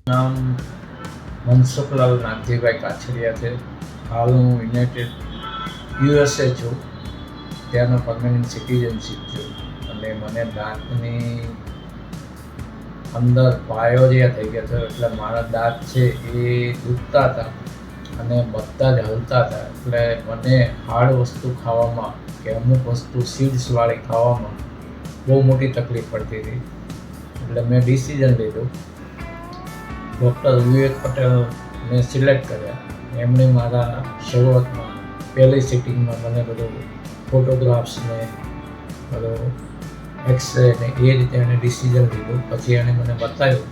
નામ મનસુખલાલ નાગજીભાઈ કાછડિયા છે. હાલ હું યુએસએ છું, ત્યાંનો પરમેનન્ટ સિટીઝનશીપ છું. અને મને દાંતની અંદર પાયોરિયા થઈ ગયા હતો, એટલે મારા દાંત છે એ દુખતા હતા અને બધા જ હલતા હતા. એટલે મને હાર્ડ વસ્તુ ખાવામાં કે અમુક વસ્તુ સીડ્સવાળી ખાવામાં બહુ મોટી તકલીફ પડતી હતી. એટલે મેં ડિસિઝન લીધું. ડૉક્ટર વિવેક પટેલને સિલેક્ટ કર્યા. એમણે મારા શરૂઆતમાં પહેલી સિટિંગમાં મને બધું ફોટોગ્રાફ્સને બધું એક્સરે ને એ રીતે એણે ડિસિઝન લીધું. પછી એણે મને બતાવ્યું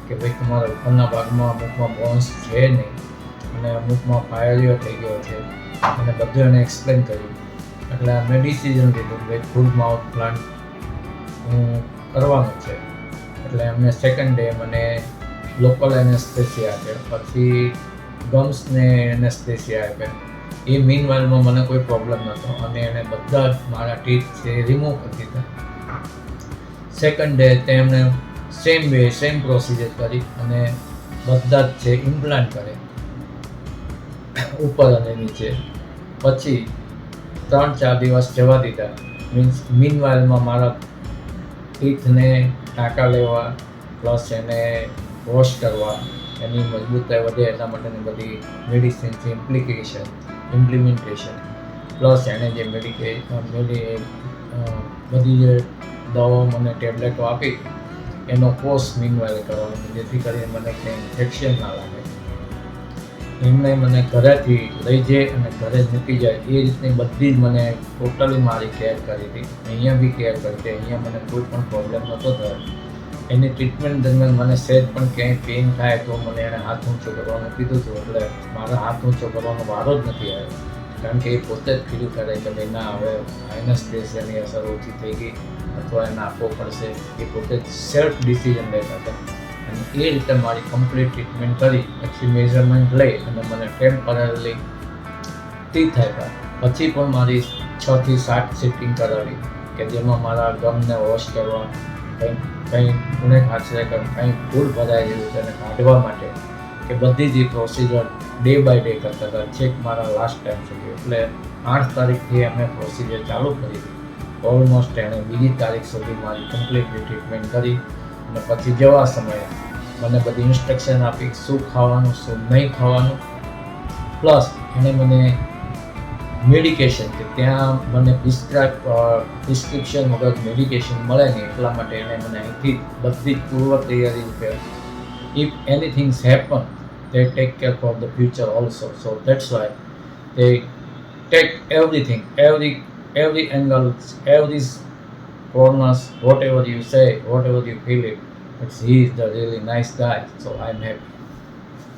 કે ભાઈ તમારા ઉપરના ભાગમાં અમુકમાં બોન્સ છે નહીં અને અમુકમાં પાયરિયો થઈ ગયો છે, અને બધું એણે એક્સપ્લેન કર્યું. એટલે મેં ડિસિઝન લીધું કે ભાઈ ફૂલ માઉથ પ્લાન્ટ હું કરવાનું છે. એટલે એમને સેકન્ડ ડે મને લોકલ એનેસ્થેસિયા આપ્યા, પછી ગમ્સને એનેસ્થેસિયા આપ્યા. એ મીનવાઇલમાં મને કોઈ પ્રોબ્લેમ નહોતો અને એને બધા જ મારા ટીથ છે રિમૂવ કરી દીધા. સેકન્ડ ડે તેમણે સેમ પ્રોસિજર કરી અને બધા જ છે ઇમ્પ્લાન્ટ કરે ઉપર અને નીચે. પછી 3-4 દિવસ જવા દીધા. મીનવાઇલમાં મારા ટીથને ટાંકા લેવા, પ્લસ એને વોશ કરવા, એની મજબૂતાઈ વધે એટલા માટેની બધી મેડિસિન છે ઇમ્પ્લિમેન્ટેશન, પ્લસ એણે જે બધી જે દવાઓ મને ટેબ્લેટો આપી એનો કોર્સ મીનવાઇલ કરવાનો, જેથી કરીને મને કંઈ ઇન્ફેક્શન ના લાગે. એમણે મને ઘરેથી લઈ જાય અને ઘરે જ મૂકી જાય એ રીતની બધી જ મને ટોટલી મારી કેર કરી હતી. અહીંયા બી કેર કરી હતી. અહીંયા મને કોઈ પણ પ્રોબ્લેમ નહોતો થયો. એની ટ્રીટમેન્ટ દરમિયાન મને સહેજ પણ ક્યાંય પેઇન થાય તો મને એણે હાથ ઊંચો કરવાનું કીધું હતું. એટલે મારા હાથ ઊંચો કરવાનો વારો જ નથી આવ્યો, કારણ કે એ પોતે જ ફીલ કરે કે ભાઈ ના, હવે એનેસ્થેસિયાની અસર ઓછી થઈ ગઈ અથવા એને આપવો પડશે. એ પોતે જ સેલ્ફ ડિસિઝન લેતા હતા. અને એ રીતે મારી કમ્પ્લીટ ટ્રીટમેન્ટ કરી પછી મેઝરમેન્ટ લઈ અને મને ટેમ્પરરી ટીથ આપ્યા. પછી પણ મારી 6 થી 7 સિટિંગ કરાવી કે જેમાં મારા ગમને વોશ કરવા, કંઈ ખૂણે ખાંચરે કંઈ ફૂલ ભરાઈ ગયું તેને કાઢવા માટે કે બધી જ પ્રોસિજર ડે બાય ડે કરતા હતા, છેક મારા લાસ્ટ ટાઈમ સુધી. એટલે 8 તારીખથી અમે પ્રોસિજર ચાલુ કરી. ઓલમોસ્ટ એણે 2 તારીખ સુધી મારી કમ્પ્લીટલી ટ્રીટમેન્ટ કરી. અને પછી જવા સમયે મને બધી ઇન્સ્ટ્રક્શન આપી શું ખાવાનું શું નહીં ખાવાનું. પ્લસ એણે મને મેડિકેશન કે ત્યાં મને પ્રિસ્ક્રિપ્શન વગર મેડિકેશન મળે નહીં, એટલા માટે એણે મને અહીંથી બધી જ પૂર્વ તૈયારી રૂપે if anythings happen they take care for the future also. So that's why they take everything, every angles, every corners, whatever you say, whatever you feel it. But he is the really nice guy, so I'm happy.